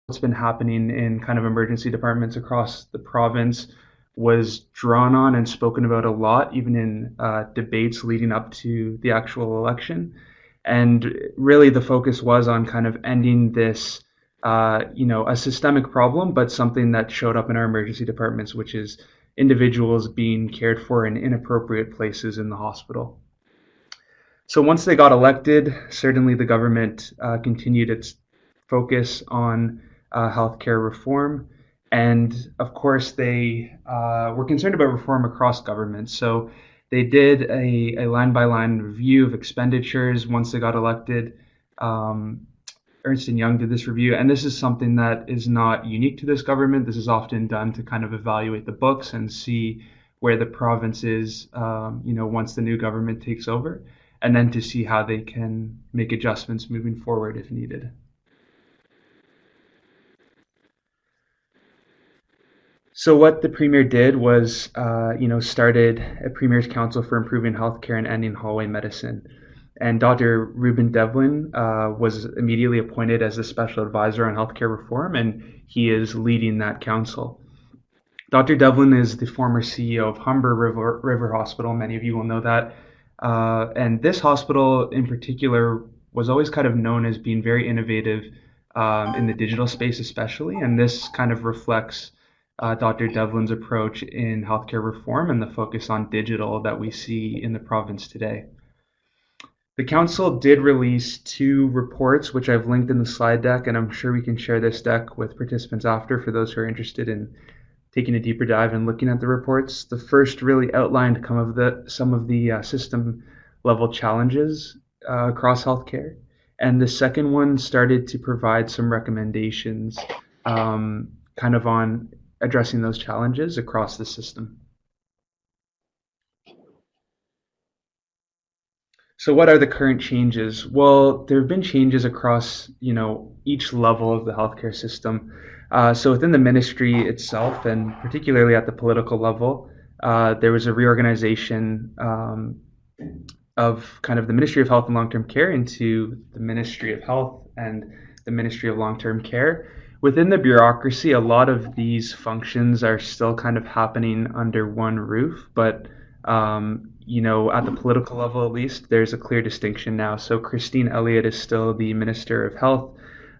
what's been happening in kind of emergency departments across the province was drawn on and spoken about a lot, even in debates leading up to the actual election. And really, the focus was on kind of ending this, a systemic problem, but something that showed up in our emergency departments, which is individuals being cared for in inappropriate places in the hospital. So once they got elected, certainly the government continued its focus on healthcare reform. And of course, they were concerned about reform across government. So they did a line by line review of expenditures once they got elected. Um, Ernst and Young did this review, and this is something that is not unique to this government. This is often done to kind of evaluate the books and see where the province is, once the new government takes over, and then to see how they can make adjustments moving forward if needed. So what the premier did was, started a Premier's Council for Improving Healthcare and Ending Hallway Medicine. And Dr. Ruben Devlin was immediately appointed as the special advisor on healthcare reform, and he is leading that council. Dr. Devlin is the former CEO of Humber River Hospital. Many of you will know that. And this hospital in particular was always kind of known as being very innovative in the digital space, especially. And this kind of reflects Dr. Devlin's approach in healthcare reform and the focus on digital that we see in the province today. The council did release two reports, which I've linked in the slide deck, and I'm sure we can share this deck with participants after for those who are interested in taking a deeper dive and looking at the reports. The first really outlined some of the system level challenges across healthcare, and the second one started to provide some recommendations kind of on addressing those challenges across the system. So what are the current changes? Well, there have been changes across, each level of the healthcare system. So within the ministry itself, and particularly at the political level, there was a reorganization of kind of the Ministry of Health and Long-Term Care into the Ministry of Health and the Ministry of Long-Term Care. Within the bureaucracy, a lot of these functions are still kind of happening under one roof, but at the political level at least, there's a clear distinction now. So Christine Elliott is still the Minister of Health,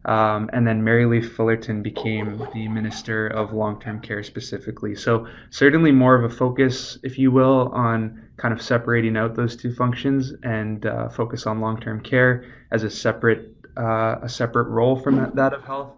and then Mary Lee Fullerton became the Minister of Long-Term Care specifically. So certainly more of a focus, if you will, on kind of separating out those two functions and focus on long-term care as a separate role from that of health.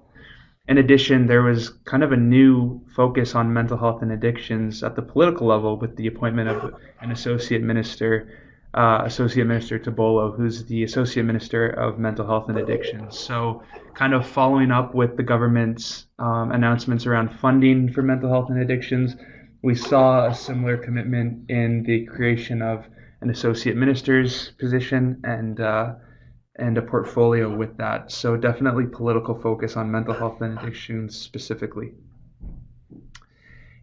In addition, there was kind of a new focus on mental health and addictions at the political level with the appointment of an associate minister, Associate Minister Tabolo, who's the Associate Minister of Mental Health and Addictions. So, kind of following up with the government's announcements around funding for mental health and addictions, we saw a similar commitment in the creation of an associate minister's position and a portfolio with that. So definitely political focus on mental health and addictions specifically.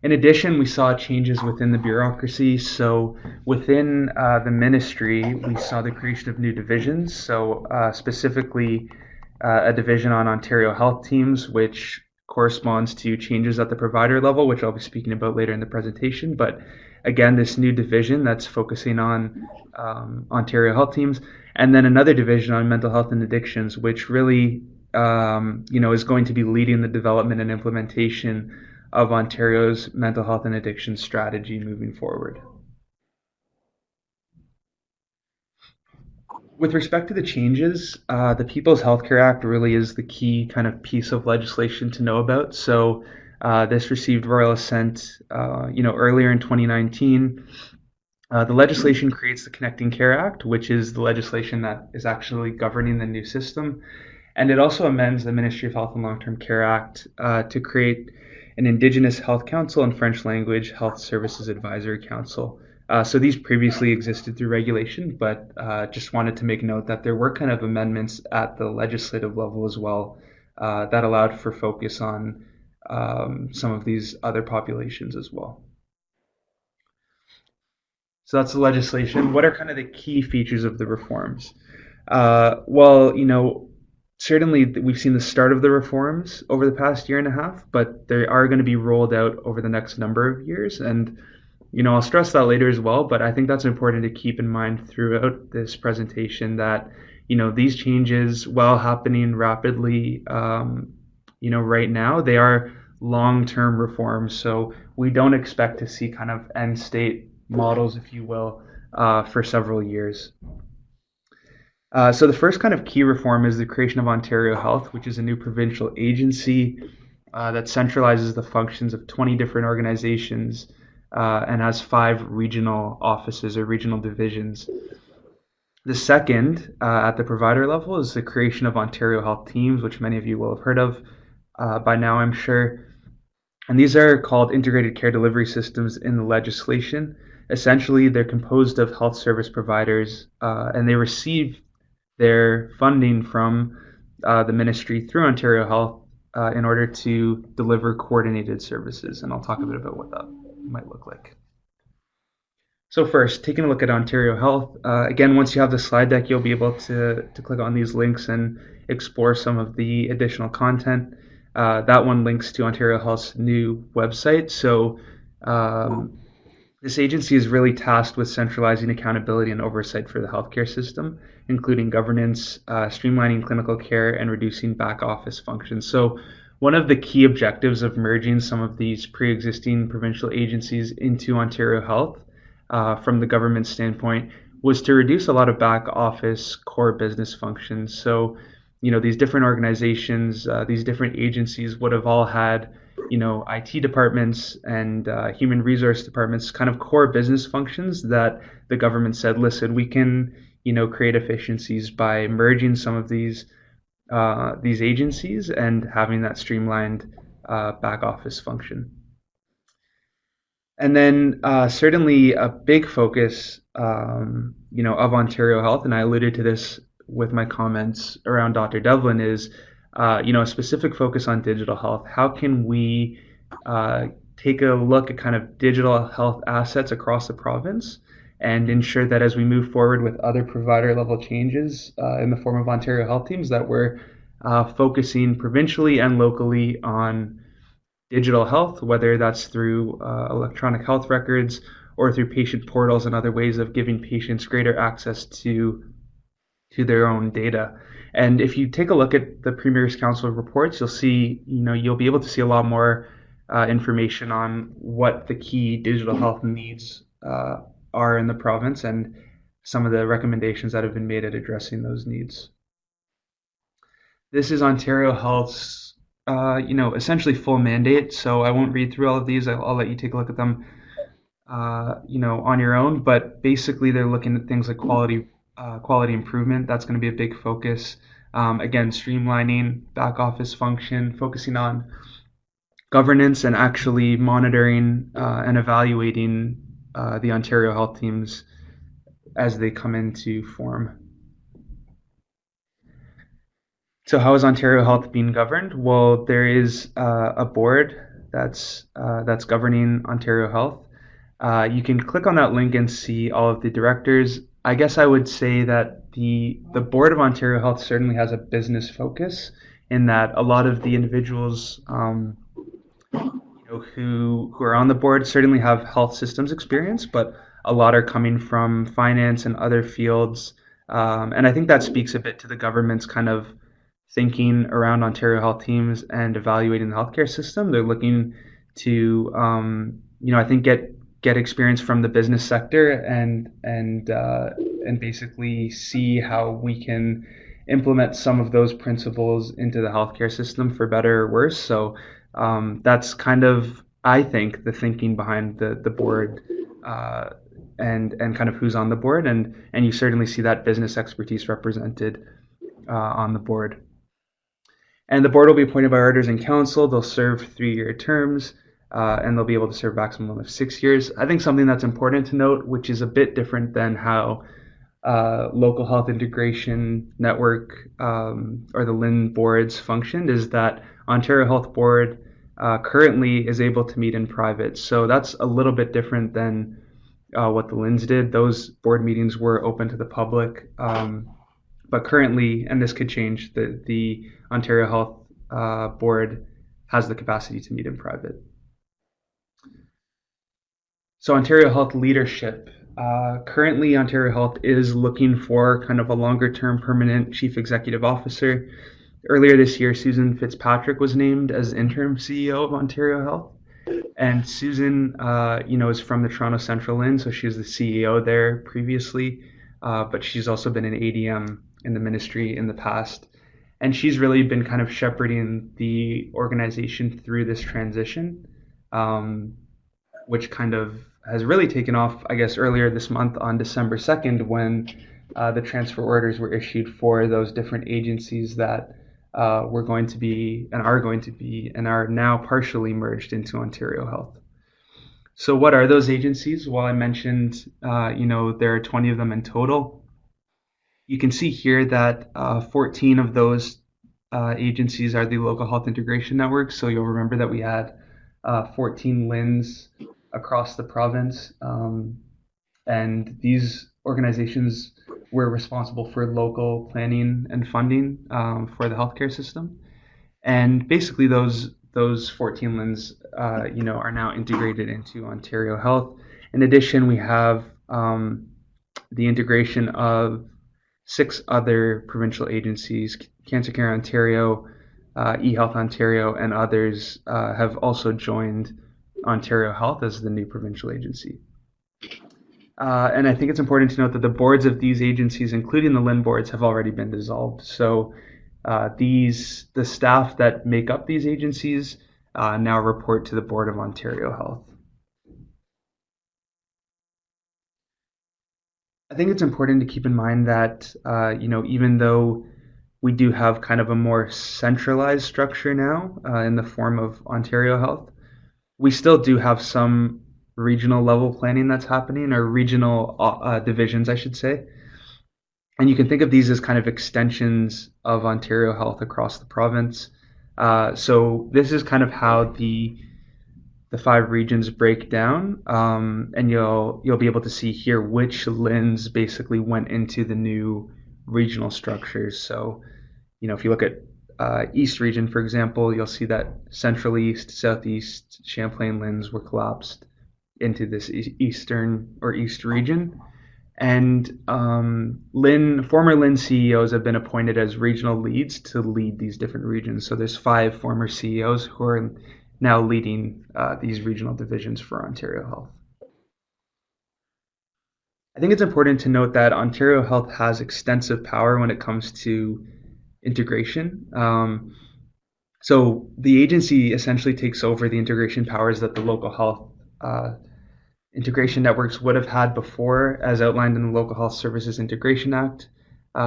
In addition, we saw changes within the bureaucracy. So within the ministry, we saw the creation of new divisions. So specifically a division on Ontario Health Teams, which corresponds to changes at the provider level, which I'll be speaking about later in the presentation. But again, this new division that's focusing on Ontario Health Teams, and then another division on mental health and addictions, which really, is going to be leading the development and implementation of Ontario's mental health and addiction strategy moving forward. With respect to the changes, the People's Healthcare Act really is the key kind of piece of legislation to know about. So this received royal assent, earlier in 2019. The legislation creates the Connecting Care Act, which is the legislation that is actually governing the new system. And it also amends the Ministry of Health and Long-Term Care Act to create an Indigenous Health Council and French Language Health Services Advisory Council. So these previously existed through regulation, but just wanted to make note that there were kind of amendments at the legislative level as well that allowed for focus on some of these other populations as well. So that's the legislation. What are kind of the key features of the reforms? Well, certainly we've seen the start of the reforms over the past year and a half, but they are going to be rolled out over the next number of years. And I'll stress that later as well, but I think that's important to keep in mind throughout this presentation that, these changes, while happening rapidly, right now, they are long-term reforms. So we don't expect to see kind of end state models, if you will, for several years. So the first kind of key reform is the creation of Ontario Health, which is a new provincial agency that centralizes the functions of 20 different organizations and has 5 regional offices or regional divisions. The second, at the provider level, is the creation of Ontario Health Teams, which many of you will have heard of by now, I'm sure. And these are called integrated care delivery systems in the legislation. Essentially, they're composed of health service providers, and they receive their funding from the ministry through Ontario Health in order to deliver coordinated services. And I'll talk a bit about what that might look like. So first, taking a look at Ontario Health, again, once you have the slide deck, you'll be able to click on these links and explore some of the additional content. That one links to Ontario Health's new website. So this agency is really tasked with centralizing accountability and oversight for the healthcare system, including governance, streamlining clinical care, and reducing back office functions. So one of the key objectives of merging some of these pre-existing provincial agencies into Ontario Health from the government standpoint was to reduce a lot of back office core business functions. So, these different organizations, these different agencies would have all had, IT departments and human resource departments, kind of core business functions that the government said, listen, we can, create efficiencies by merging some of these agencies and having that streamlined back office function. And then certainly a big focus, of Ontario Health, and I alluded to this with my comments around Dr. Devlin, is, a specific focus on digital health. How can we take a look at kind of digital health assets across the province and ensure that as we move forward with other provider level changes in the form of Ontario Health Teams, that we're focusing provincially and locally on digital health, whether that's through electronic health records or through patient portals and other ways of giving patients greater access to their own data. And if you take a look at the Premier's Council reports, you'll see, you'll be able to see a lot more information on what the key digital health needs are in the province and some of the recommendations that have been made at addressing those needs. This is Ontario Health's essentially full mandate. So I won't read through all of these. I'll let you take a look at them, on your own. But basically, they're looking at things like quality improvement. That's going to be a big focus. Again, streamlining back office function, focusing on governance and actually monitoring and evaluating the Ontario Health Teams as they come into form. So how is Ontario Health being governed? Well, there is a board that's governing Ontario Health. You can click on that link and see all of the directors. I guess I would say that the board of Ontario Health certainly has a business focus in that a lot of the individuals who are on the board certainly have health systems experience, but a lot are coming from finance and other fields. And I think that speaks a bit to the government's kind of thinking around Ontario Health Teams and evaluating the healthcare system. They're looking to, I think get experience from the business sector and basically see how we can implement some of those principles into the healthcare system for better or worse. So that's kind of, I think, the thinking behind the board and kind of who's on the board, and you certainly see that business expertise represented on the board. And the board will be appointed by Auditors in Council. They'll serve 3-year terms, and they'll be able to serve a maximum of 6 years. I think something that's important to note, which is a bit different than how local health integration network or the LHIN boards functioned, is that Ontario Health Board currently is able to meet in private. So that's a little bit different than what the LHINs did. Those board meetings were open to the public. But But currently, and this could change, the Ontario Health Board has the capacity to meet in private. So Ontario Health leadership. Currently, Ontario Health is looking for kind of a longer term permanent chief executive officer. Earlier this year, Susan Fitzpatrick was named as interim CEO of Ontario Health. And Susan, is from the Toronto Central Inn, so she was the CEO there previously, but she's also been an ADM in the ministry in the past. And she's really been kind of shepherding the organization through this transition, which kind of has really taken off, I guess, earlier this month on December 2nd when the transfer orders were issued for those different agencies that were going to be and are going to be and are now partially merged into Ontario Health. So what are those agencies? Well, I mentioned, there are 20 of them in total. You can see here that 14 of those agencies are the local health integration network. So you'll remember that we had 14 LHINs across the province. And these organizations were responsible for local planning and funding for the healthcare system. And basically, those 14 LHINs, are now integrated into Ontario Health. In addition, we have the integration of 6 other provincial agencies: Cancer Care Ontario, eHealth Ontario, and others have also joined Ontario Health as the new provincial agency. And I think it's important to note that the boards of these agencies, including the LHIN boards, have already been dissolved. So the staff that make up these agencies now report to the Board of Ontario Health. I think it's important to keep in mind that, even though we do have kind of a more centralized structure now in the form of Ontario Health, we still do have some regional level planning that's happening, or regional divisions, I should say. And you can think of these as kind of extensions of Ontario Health across the province. So this is kind of how the 5 regions break down, and you'll be able to see here which LHINs basically went into the new regional structures. So, if you look at East region, for example, you'll see that Central East, Southeast, Champlain LHINs were collapsed into this Eastern or East region. And former LHIN CEOs have been appointed as regional leads to lead these different regions. So there's 5 former CEOs who are now leading these regional divisions for Ontario Health. I think it's important to note that Ontario Health has extensive power when it comes to integration. So the agency essentially takes over the integration powers that the local health integration networks would have had before, as outlined in the Local Health Services Integration Act.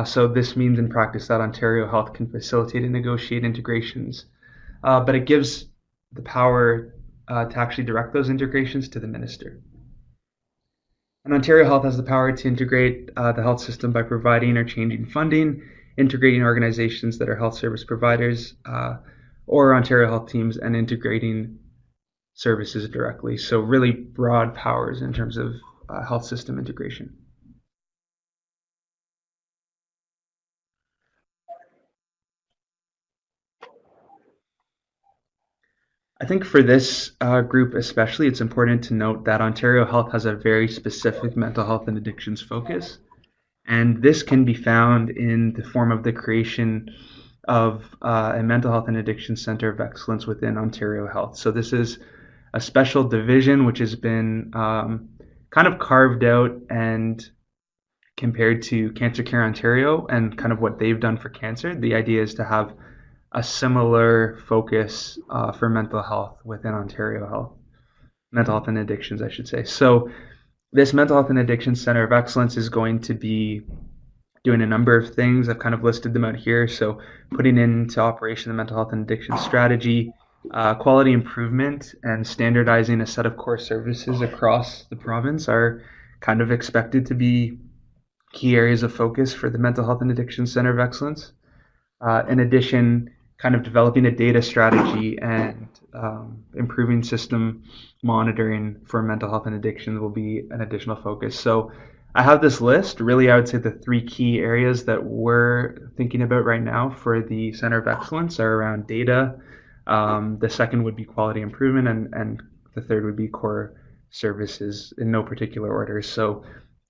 So this means in practice that Ontario Health can facilitate and negotiate integrations, but it gives the power to actually direct those integrations to the minister. And Ontario Health has the power to integrate the health system by providing or changing funding, integrating organizations that are health service providers, or Ontario Health teams, and integrating services directly. So really broad powers in terms of health system integration. I think for this group especially, it's important to note that Ontario Health has a very specific mental health and addictions focus. And this can be found in the form of the creation of a mental health and addiction center of excellence within Ontario Health. So this is a special division which has been kind of carved out and compared to Cancer Care Ontario and kind of what they've done for cancer. The idea is to have a similar focus for mental health within Ontario Health, mental health and addictions, I should say. So this mental health and addiction center of excellence is going to be doing a number of things. I've kind of listed them out here. So putting into operation the mental health and addiction strategy, quality improvement, and standardizing a set of core services across the province are kind of expected to be key areas of focus for the mental health and addiction center of excellence. In addition, kind of developing a data strategy and improving system monitoring for mental health and addiction will be an additional focus. So I have this list. Really, I would say the three key areas that we're thinking about right now for the Center of Excellence are around data. The second would be quality improvement, and the third would be core services in no particular order. So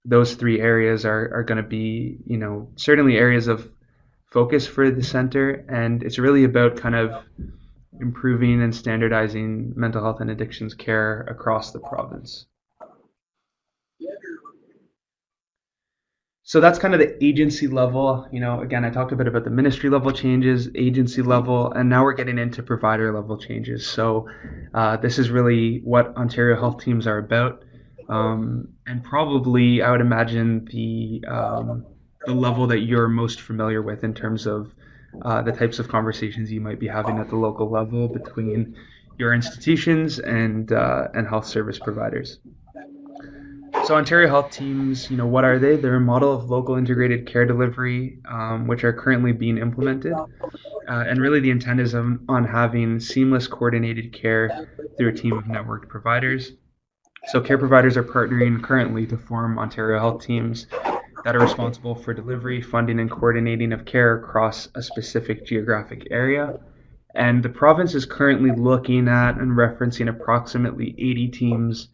those three areas are going to be, certainly areas of focus for the center, and it's really about kind of improving and standardizing mental health and addictions care across the province. So that's kind of the agency level. Again, I talked a bit about the ministry level changes, agency level, and now we're getting into provider level changes. So this is really what Ontario health teams are about. And probably, I would imagine the level that you're most familiar with in terms of the types of conversations you might be having at the local level between your institutions and health service providers. So Ontario Health Teams, what are they? They're a model of local integrated care delivery, which are currently being implemented. And really the intent is on having seamless coordinated care through a team of networked providers. So care providers are partnering currently to form Ontario Health Teams that are responsible for delivery, funding, and coordinating of care across a specific geographic area. And the province is currently looking at and referencing approximately 80 teams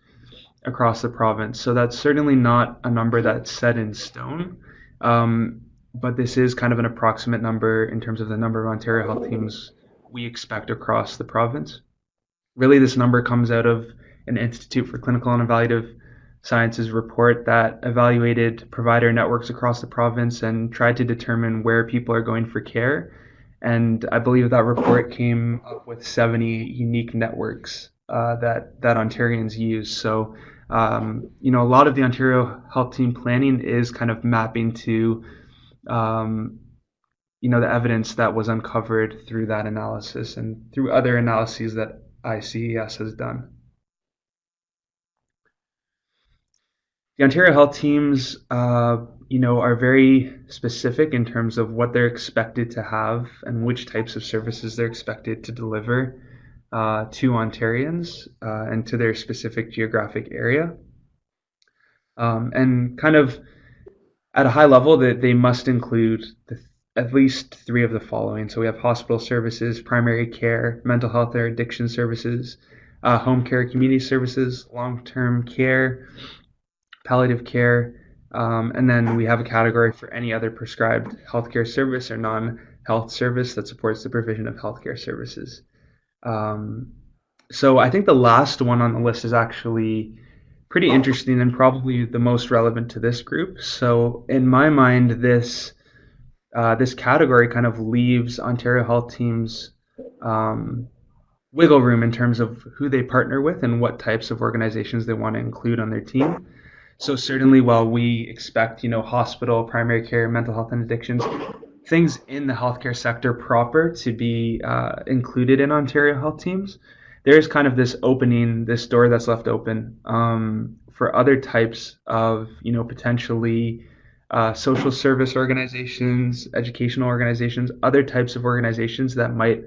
across the province. So that's certainly not a number that's set in stone, but this is kind of an approximate number in terms of the number of Ontario health teams we expect across the province. Really, this number comes out of an Institute for Clinical and Evaluative Sciences report that evaluated provider networks across the province and tried to determine where people are going for care. And I believe that report came up with 70 unique networks that Ontarians use. So a lot of the Ontario Health Team planning is kind of mapping to, um, the evidence that was uncovered through that analysis and through other analyses that ICES has done. The Ontario Health Teams, are very specific in terms of what they're expected to have and which types of services they're expected to deliver to Ontarians and to their specific geographic area. And kind of at a high level, that they must include at least three of the following. So we have hospital services, primary care, mental health or addiction services, home care, community services, long-term care, palliative care, and then we have a category for any other prescribed healthcare service or non-health service that supports the provision of healthcare services. Um, so I think the last one on the list is actually pretty interesting and probably the most relevant to this group. So in my mind, this category kind of leaves Ontario Health Teams wiggle room in terms of who they partner with and what types of organizations they want to include on their team. So certainly, while we expect, hospital, primary care, mental health, and addictions, things in the healthcare sector proper to be included in Ontario Health Teams, there's kind of this opening, this door that's left open for other types of, potentially social service organizations, educational organizations, other types of organizations that might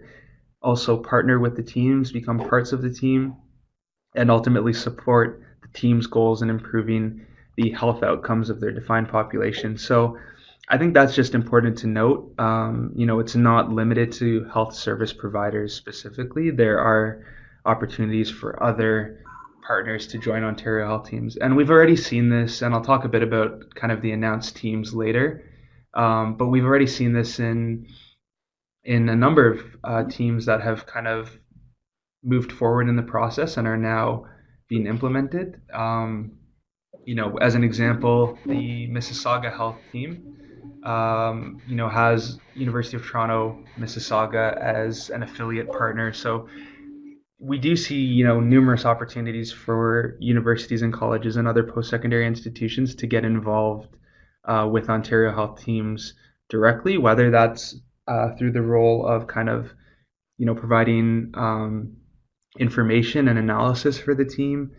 also partner with the teams, become parts of the team, and ultimately support the team's goals in improving the health outcomes of their defined population. So I think that's just important to note. It's not limited to health service providers specifically. There are opportunities for other partners to join Ontario Health Teams. And we've already seen this, and I'll talk a bit about kind of the announced teams later. But we've already seen this in a number of teams that have kind of moved forward in the process and are now being implemented. As an example, the Mississauga Health Team, has University of Toronto Mississauga as an affiliate partner. So we do see, numerous opportunities for universities and colleges and other post-secondary institutions to get involved with Ontario Health Teams directly, whether that's through the role of kind of, providing information and analysis for the team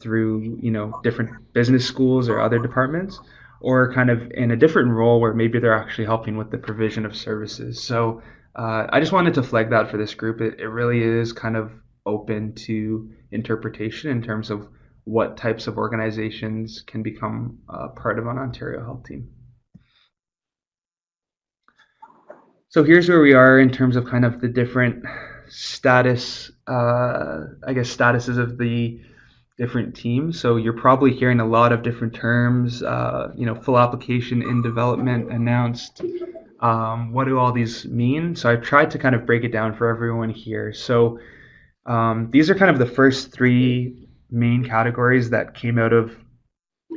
through, different business schools or other departments, or kind of in a different role where maybe they're actually helping with the provision of services. So I just wanted to flag that for this group. It really is kind of open to interpretation in terms of what types of organizations can become part of an Ontario Health team. So here's where we are in terms of kind of the different status, I guess, statuses of the different teams. So you're probably hearing a lot of different terms, full application in development, announced. What do all these mean? So I've tried to kind of break it down for everyone here. So these are kind of the first three main categories that came out of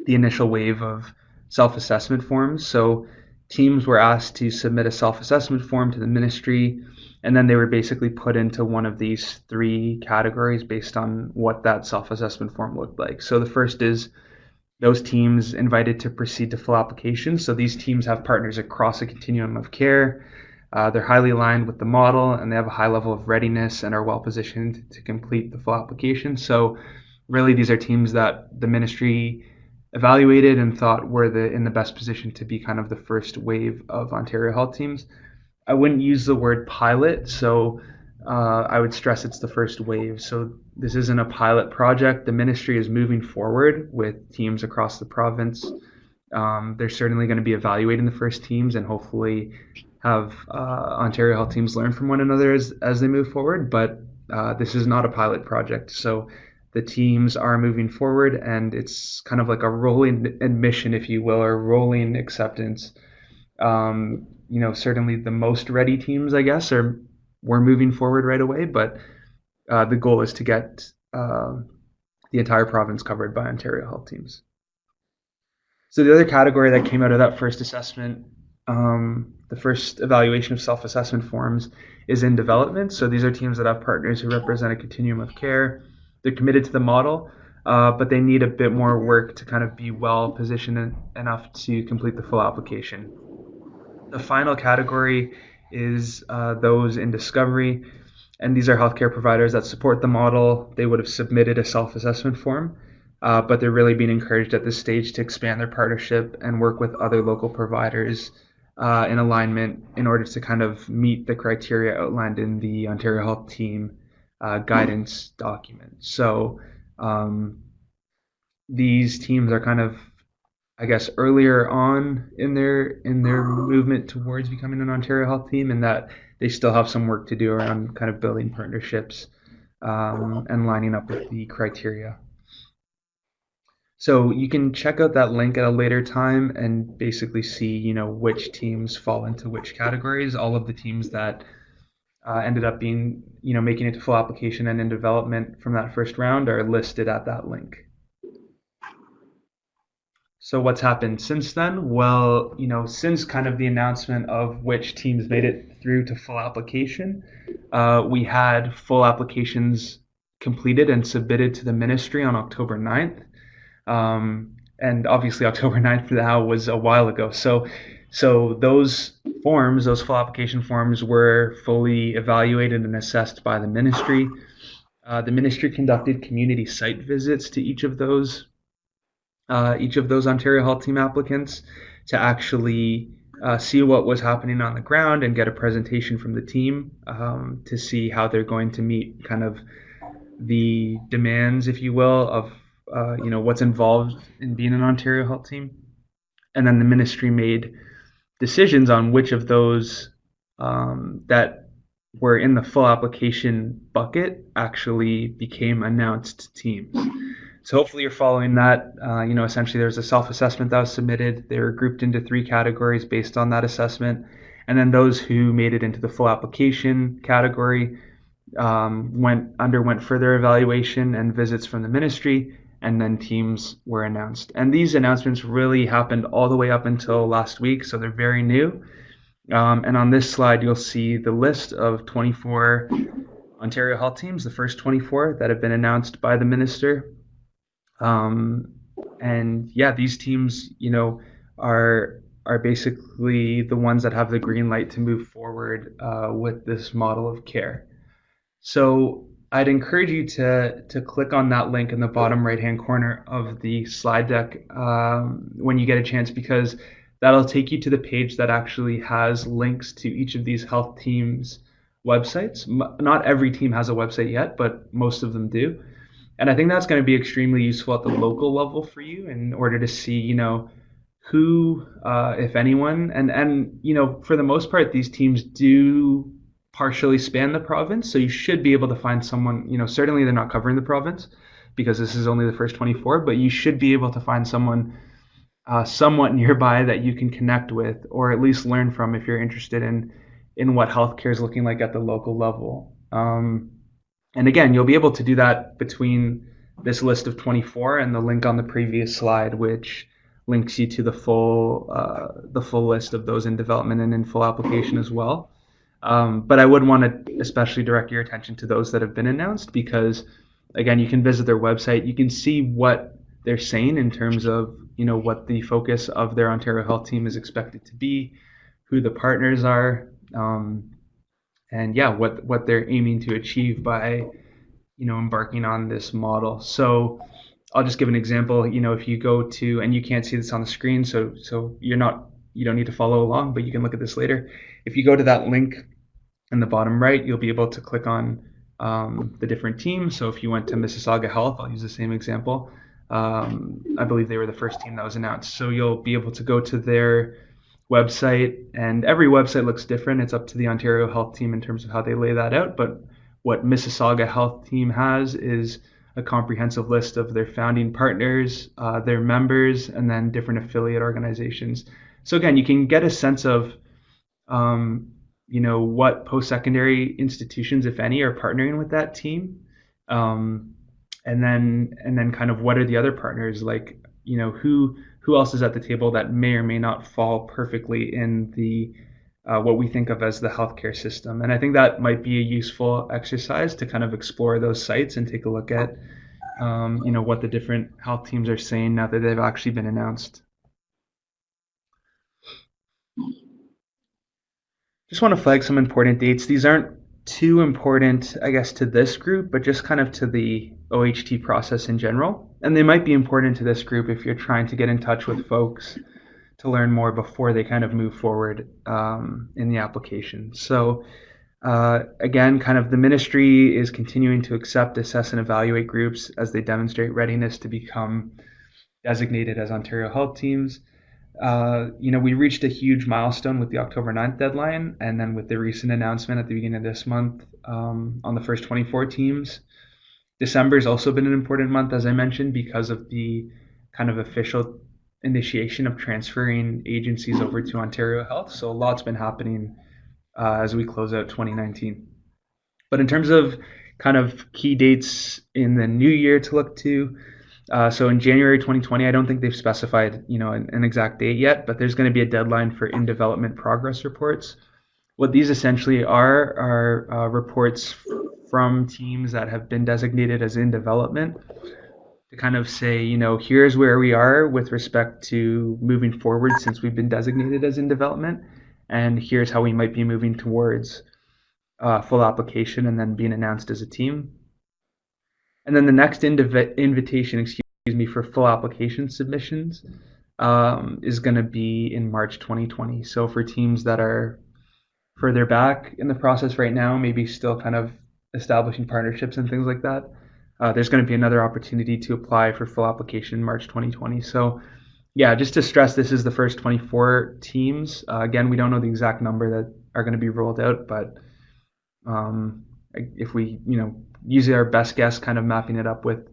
the initial wave of self-assessment forms. So teams were asked to submit a self-assessment form to the ministry, and then they were basically put into one of these three categories based on what that self-assessment form looked like. So the first is those teams invited to proceed to full application. So these teams have partners across a continuum of care. They're highly aligned with the model, and they have a high level of readiness and are well positioned to complete the full application. So really, these are teams that the ministry evaluated and thought were in the best position to be kind of the first wave of Ontario Health teams. I wouldn't use the word pilot, so I would stress it's the first wave. So this isn't a pilot project. The ministry is moving forward with teams across the province. They're certainly going to be evaluating the first teams and hopefully have Ontario Health teams learn from one another as they move forward. But this is not a pilot project. So the teams are moving forward, and it's kind of like a rolling admission, if you will, or rolling acceptance. Certainly the most ready teams, I guess, we're moving forward right away, but the goal is to get the entire province covered by Ontario Health teams. So the other category that came out of that first assessment, the first evaluation of self-assessment forms, is in development. So these are teams that have partners who represent a continuum of care. They're committed to the model, but they need a bit more work to kind of be well positioned enough to complete the full application. The final category is those in discovery, and these are healthcare providers that support the model. They would have submitted a self-assessment form, but they're really being encouraged at this stage to expand their partnership and work with other local providers in alignment in order to kind of meet the criteria outlined in the Ontario Health Team guidance document. So these teams are kind of, I guess, earlier on in their movement towards becoming an Ontario Health team, and that they still have some work to do around kind of building partnerships and lining up with the criteria. So you can check out that link at a later time and basically see, which teams fall into which categories. All of the teams that ended up being, making it to full application and in development from that first round are listed at that link. So what's happened since then? Well, since kind of the announcement of which teams made it through to full application, we had full applications completed and submitted to the ministry on October 9th. And obviously October 9th now was a while ago. So those forms, those full application forms, were fully evaluated and assessed by the ministry. The ministry conducted community site visits to each of those Ontario Health Team applicants to actually see what was happening on the ground and get a presentation from the team to see how they're going to meet kind of the demands, if you will, of what's involved in being an Ontario Health Team. And then the ministry made decisions on which of those that were in the full application bucket actually became announced teams. So hopefully you're following that. Essentially there's a self-assessment that was submitted. They were grouped into three categories based on that assessment. And then those who made it into the full application category underwent further evaluation and visits from the ministry, and then teams were announced. And these announcements really happened all the way up until last week, so they're very new. And on this slide, you'll see the list of 24 Ontario Health teams, the first 24 that have been announced by the minister. And yeah, these teams, are basically the ones that have the green light to move forward with this model of care. So I'd encourage you to click on that link in the bottom right-hand corner of the slide deck when you get a chance, because that'll take you to the page that actually has links to each of these health teams' websites. Not every team has a website yet, but most of them do. And I think that's going to be extremely useful at the local level for you in order to see, who, if anyone, and for the most part, these teams do partially span the province, so you should be able to find someone. Certainly they're not covering the province because this is only the first 24, but you should be able to find someone somewhat nearby that you can connect with, or at least learn from if you're interested in what healthcare is looking like at the local level. And again, you'll be able to do that between this list of 24 and the link on the previous slide, which links you to the full list of those in development and in full application as well. But I would want to especially direct your attention to those that have been announced because, again, you can visit their website. You can see what they're saying in terms of what the focus of their Ontario Health team is expected to be, who the partners are, and yeah, what they're aiming to achieve by embarking on this model. So I'll just give an example. If you go to, and you can't see this on the screen, so you don't need to follow along, but you can look at this later. If you go to that link in the bottom right, you'll be able to click on the different teams. So if you went to Mississauga Health, I'll use the same example. I believe they were the first team that was announced. So you'll be able to go to their website, and every website looks different. It's up to the Ontario Health team in terms of how they lay that out. But what Mississauga Health team has is a comprehensive list of their founding partners, their members, and then different affiliate organizations. So again, you can get a sense of what post-secondary institutions, if any, are partnering with that team, and then kind of what are the other partners, like who else is at the table that may or may not fall perfectly in the what we think of as the healthcare system. And I think that might be a useful exercise to kind of explore those sites and take a look at what the different health teams are saying now that they've actually been announced. Just want to flag some important dates. These aren't too important, I guess, to this group, but just kind of to the OHT process in general. And they might be important to this group if you're trying to get in touch with folks to learn more before they kind of move forward in the application. So again, kind of the ministry is continuing to accept, assess, and evaluate groups as they demonstrate readiness to become designated as Ontario Health teams. We reached a huge milestone with the October 9th deadline, and then with the recent announcement at the beginning of this month on the first 24 teams. December has also been an important month, as I mentioned, because of the kind of official initiation of transferring agencies over to Ontario Health. So a lot's been happening as we close out 2019. But in terms of kind of key dates in the new year to look to, so in January 2020, I don't think they've specified, an exact date yet, but there's going to be a deadline for in-development progress reports. What these essentially are reports from teams that have been designated as in development to kind of say, here's where we are with respect to moving forward since we've been designated as in development, and here's how we might be moving towards full application and then being announced as a team. And then the next invitation, for full application submissions is going to be in March 2020. So for teams that are further back in the process right now, maybe still kind of establishing partnerships and things like that, there's going to be another opportunity to apply for full application in March 2020. So yeah, just to stress, this is the first 24 teams. Again, we don't know the exact number that are going to be rolled out, but if we, use our best guess, kind of mapping it up with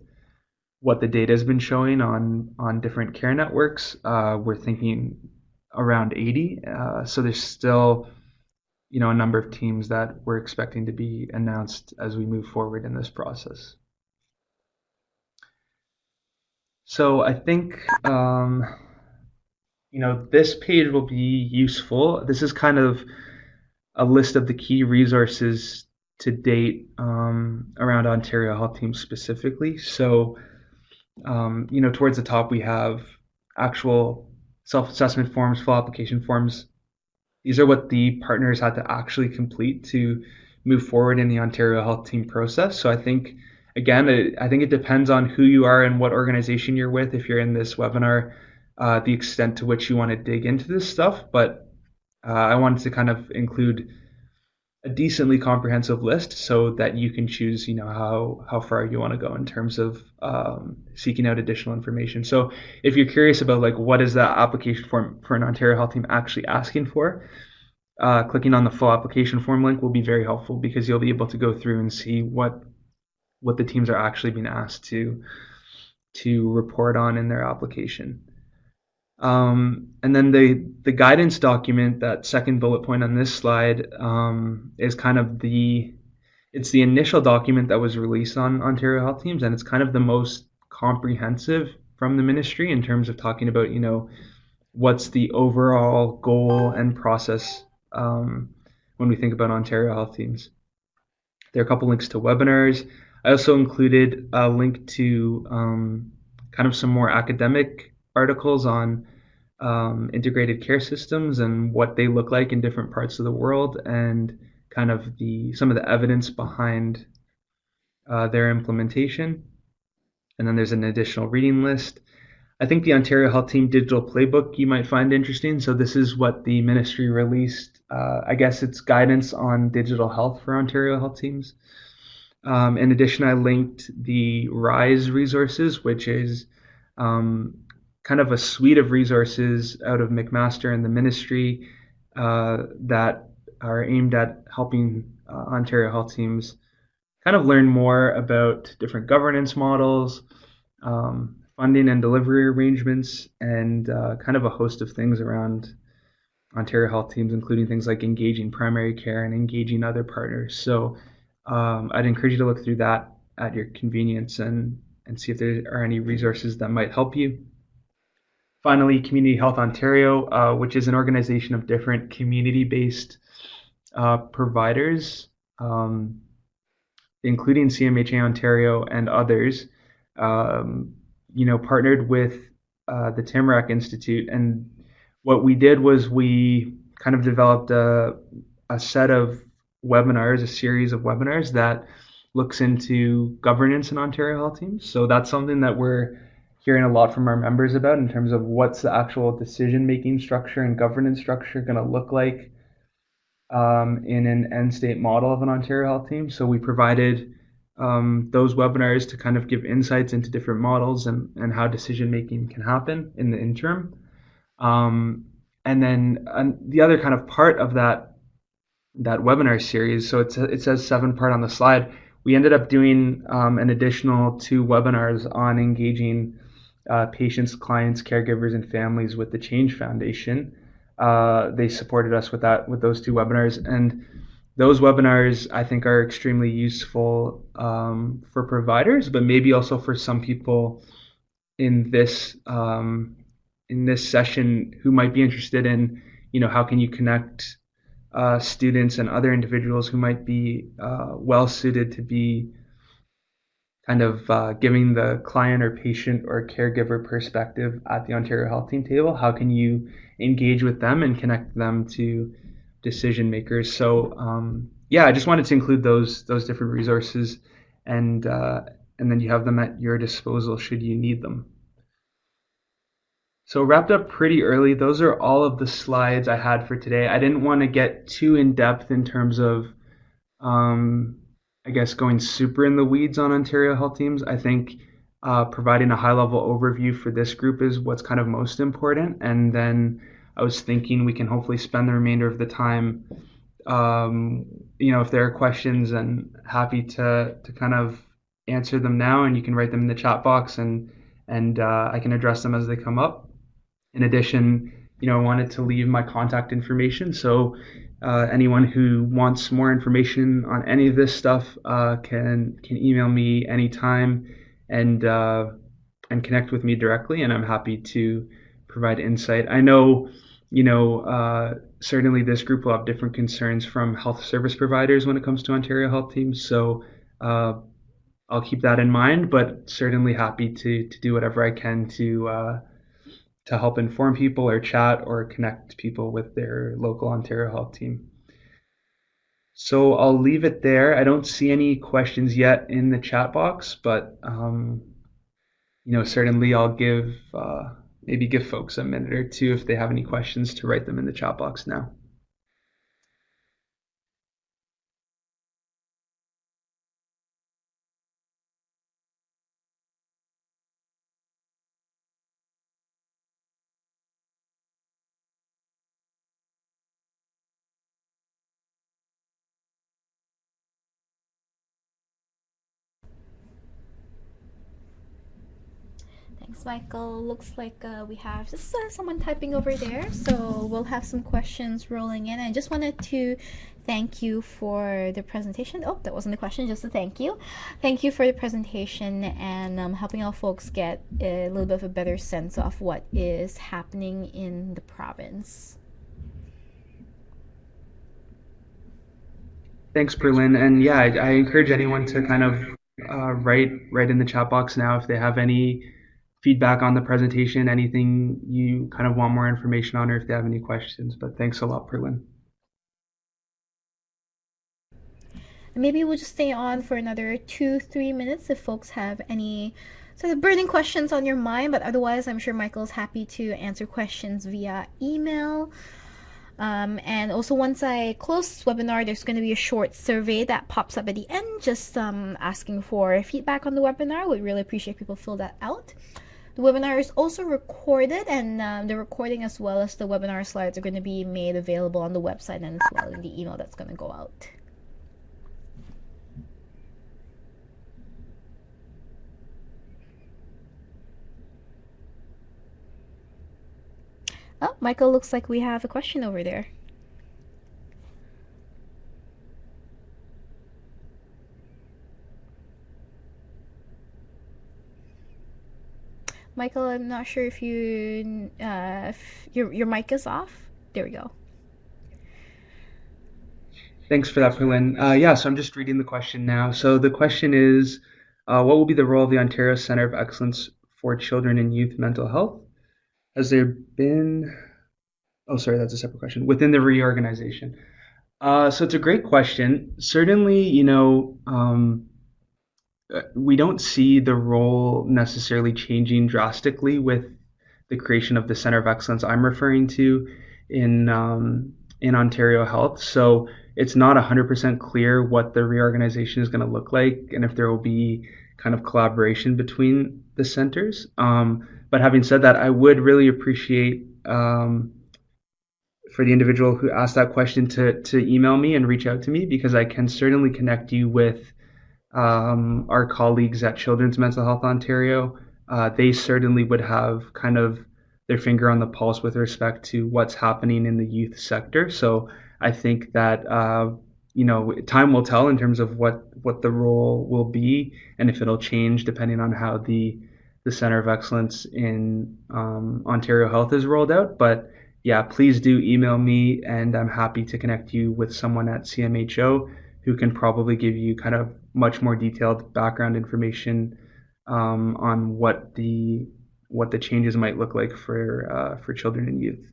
what the data has been showing on different care networks, we're thinking around 80. So there's still, a number of teams that we're expecting to be announced as we move forward in this process. So I think, this page will be useful. This is kind of a list of the key resources to date around Ontario Health Teams specifically. So, towards the top we have actual self-assessment forms, full application forms. These are what the partners had to actually complete to move forward in the Ontario Health Team process. So I think, again, I think it depends on who you are and what organization you're with, if you're in this webinar, the extent to which you want to dig into this stuff. But I wanted to kind of include a decently comprehensive list so that you can choose, how far you want to go in terms of seeking out additional information. So if you're curious about like what is that application form for an Ontario Health Team actually asking for, clicking on the full application form link will be very helpful because you'll be able to go through and see what the teams are actually being asked to report on in their application. And then the guidance document, that second bullet point on this slide, is kind of it's the initial document that was released on Ontario Health Teams, and it's kind of the most comprehensive from the ministry in terms of talking about, what's the overall goal and process when we think about Ontario Health Teams. There are a couple links to webinars. I also included a link to kind of some more academic articles on integrated care systems and what they look like in different parts of the world, and kind of some of the evidence behind their implementation. And then there's an additional reading list. I think the Ontario Health Team digital playbook you might find interesting. So this is what the ministry released. I guess it's guidance on digital health for Ontario Health Teams. In addition, I linked the RISE resources, which is kind of a suite of resources out of McMaster and the ministry that are aimed at helping Ontario Health Teams kind of learn more about different governance models, funding and delivery arrangements, and kind of a host of things around Ontario Health Teams, including things like engaging primary care and engaging other partners. So I'd encourage you to look through that at your convenience and see if there are any resources that might help you. Finally, Community Health Ontario, which is an organization of different community-based providers, including CMHA Ontario and others, partnered with the Tamarack Institute. And what we did was we kind of developed a set of webinars, a series of webinars that looks into governance in Ontario Health Teams. So that's something that we're hearing a lot from our members about in terms of what's the actual decision-making structure and governance structure going to look like in an end state model of an Ontario Health Team. So we provided those webinars to kind of give insights into different models and how decision-making can happen in the interim. And then the other kind of part of that webinar series, so it says 7-part on the slide, we ended up doing an additional 2 webinars on engaging patients, clients, caregivers, and families with the Change Foundation. They supported us with those 2 webinars, and those webinars I think are extremely useful for providers, but maybe also for some people in this session who might be interested in, how can you connect students and other individuals who might be well suited to be kind of giving the client or patient or caregiver perspective at the Ontario Health Team table. How can you engage with them and connect them to decision makers? So I just wanted to include those different resources, and then you have them at your disposal should you need them. So wrapped up pretty early. Those are all of the slides I had for today. I didn't want to get too in depth in terms of I guess going super in the weeds on Ontario Health Teams. I think providing a high-level overview for this group is what's kind of most important. And then I was thinking we can hopefully spend the remainder of the time, if there are questions, and happy to kind of answer them now, and you can write them in the chat box, and I can address them as they come up. In addition, I wanted to leave my contact information, so anyone who wants more information on any of this stuff can email me anytime and connect with me directly, and I'm happy to provide insight. I know, certainly this group will have different concerns from health service providers when it comes to Ontario Health Teams, so I'll keep that in mind, but certainly happy to do whatever I can to help inform people or chat or connect people with their local Ontario Health Team. So I'll leave it there. I don't see any questions yet in the chat box, but certainly I'll maybe give folks a minute or two if they have any questions to write them in the chat box now. Thanks, Michael. Looks like we have just someone typing over there, so we'll have some questions rolling in. I just wanted to thank you for the presentation. Oh, that wasn't the question, just a thank you. Thank you for the presentation and helping our folks get a little bit of a better sense of what is happening in the province. Thanks, Berlin. And yeah, I encourage anyone to kind of write in the chat box now if they have any feedback on the presentation, anything you kind of want more information on, or if they have any questions. But thanks a lot, Berlin. Maybe we'll just stay on for another 2-3 minutes if folks have any sort of burning questions on your mind. But otherwise, I'm sure Michael's happy to answer questions via email. And also, once I close this webinar, there's going to be a short survey that pops up at the end, just asking for feedback on the webinar. We'd really appreciate people fill that out. The webinar is also recorded, and the recording as well as the webinar slides are going to be made available on the website and as well in the email that's going to go out. Oh, Michael, looks like we have a question over there. Michael, I'm not sure if if your mic is off. There we go. Thanks for that, Berlin. Yeah, so I'm just reading the question now. So the question is, what will be the role of the Ontario Centre of Excellence for Children and Youth Mental Health? Has there been, oh, sorry, that's a separate question, within the reorganization? So it's a great question. Certainly, we don't see the role necessarily changing drastically with the creation of the Center of Excellence I'm referring to in Ontario Health. So it's not 100% clear what the reorganization is going to look like and if there will be kind of collaboration between the centers. But having said that, I would really appreciate for the individual who asked that question to email me and reach out to me, because I can certainly connect you with our colleagues at Children's Mental Health Ontario. They certainly would have kind of their finger on the pulse with respect to what's happening in the youth sector. So I think that time will tell in terms of what the role will be and if it'll change depending on how the Center of Excellence in Ontario Health is rolled out. But yeah, please do email me, and I'm happy to connect you with someone at CMHO who can probably give you kind of much more detailed background information on what the changes might look like for children and youth.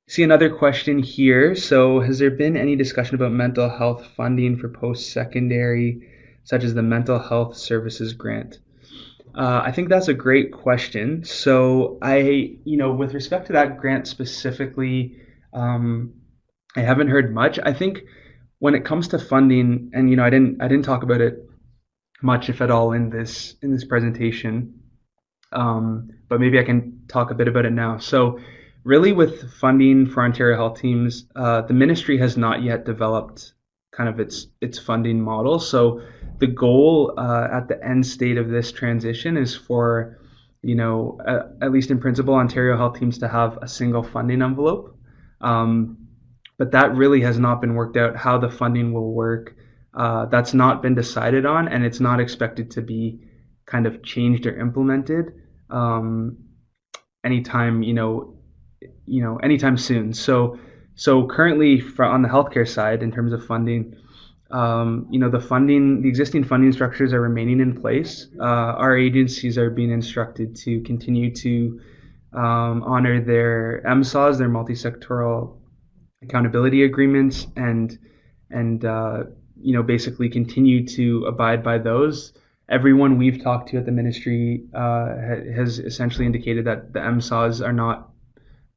See another question here. So, has there been any discussion about mental health funding for post-secondary, such as the Mental Health Services Grant? I think that's a great question. So, with respect to that grant specifically, I haven't heard much. I think when it comes to funding, and I didn't talk about it much, if at all, in this presentation, but maybe I can talk a bit about it now. So, really, with funding for Ontario Health Teams, the ministry has not yet developed kind of its funding model. So, the goal at the end state of this transition is for, at least in principle, Ontario Health Teams to have a single funding envelope. But that really has not been worked out. How the funding will work, that's not been decided on, and it's not expected to be kind of changed or implemented anytime anytime soon. So currently, on the healthcare side, in terms of funding, the existing funding structures are remaining in place. Our agencies are being instructed to continue to honor their MSAs, their multi-sectoral accountability agreements, and basically continue to abide by those. Everyone we've talked to at the ministry has essentially indicated that the MSAs are not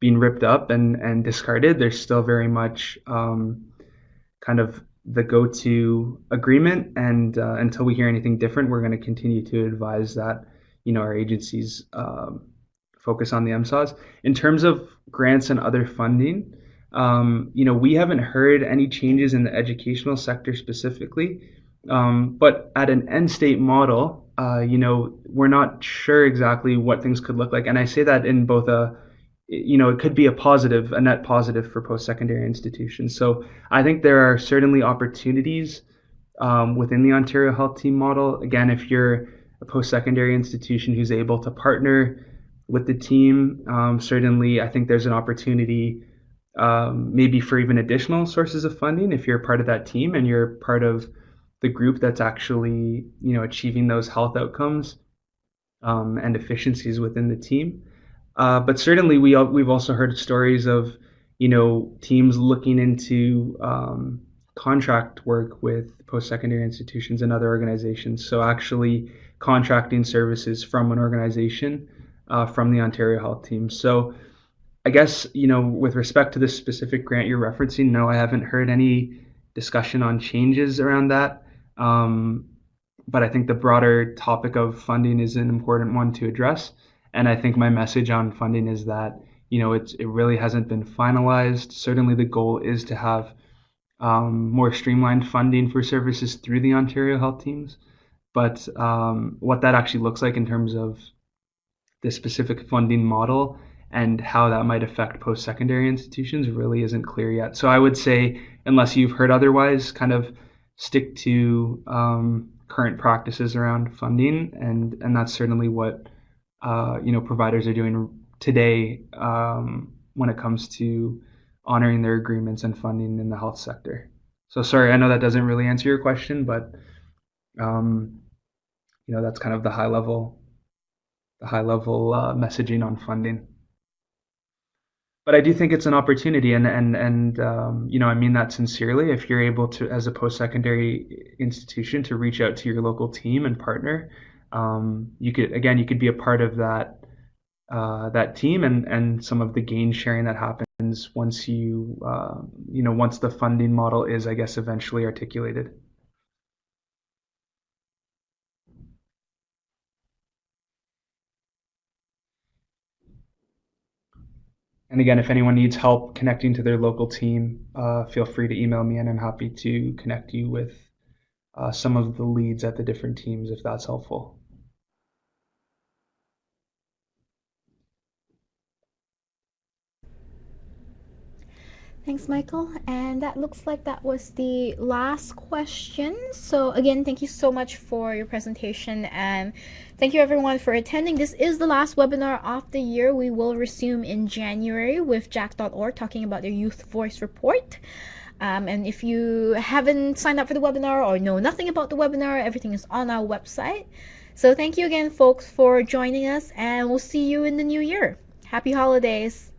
being ripped up and discarded. They're still very much kind of the go-to agreement, and until we hear anything different, we're going to continue to advise that our agencies focus on the MSAs. In terms of grants and other funding, we haven't heard any changes in the educational sector specifically, but at an end state model, we're not sure exactly what things could look like. And I say that in both it could be a net positive for post secondary institutions. So I think there are certainly opportunities within the Ontario Health Team model. Again, if you're a post secondary institution who's able to partner with the team, certainly I think there's an opportunity maybe for even additional sources of funding if you're part of that team and you're part of the group that's actually achieving those health outcomes and efficiencies within the team. But certainly, we've also heard stories of teams looking into contract work with post-secondary institutions and other organizations. So actually contracting services from an organization from the Ontario Health Team. So I guess with respect to this specific grant you're referencing, no, I haven't heard any discussion on changes around that. Um, but I think the broader topic of funding is an important one to address. And I think my message on funding is that it really hasn't been finalized. Certainly, the goal is to have more streamlined funding for services through the Ontario Health Teams. But what that actually looks like in terms of the specific funding model and how that might affect post-secondary institutions really isn't clear yet. So I would say, unless you've heard otherwise, kind of stick to current practices around funding, and that's certainly what providers are doing today when it comes to honoring their agreements and funding in the health sector. So sorry, I know that doesn't really answer your question, but um, that's kind of the high level messaging on funding. But I do think it's an opportunity, and I mean that sincerely. If you're able to, as a post-secondary institution, to reach out to your local team and partner, you could be a part of that team and some of the gain sharing that happens once the funding model is, I guess, eventually articulated. And again, if anyone needs help connecting to their local team, feel free to email me, and I'm happy to connect you with some of the leads at the different teams if that's helpful. Thanks, Michael. And that looks like that was the last question. So, again, thank you so much for your presentation, and thank you everyone for attending. This is the last webinar of the year. We will resume in January with jack.org talking about their Youth Voice Report. And if you haven't signed up for the webinar or know nothing about the webinar, everything is on our website. So, thank you again, folks, for joining us, and we'll see you in the new year. Happy holidays.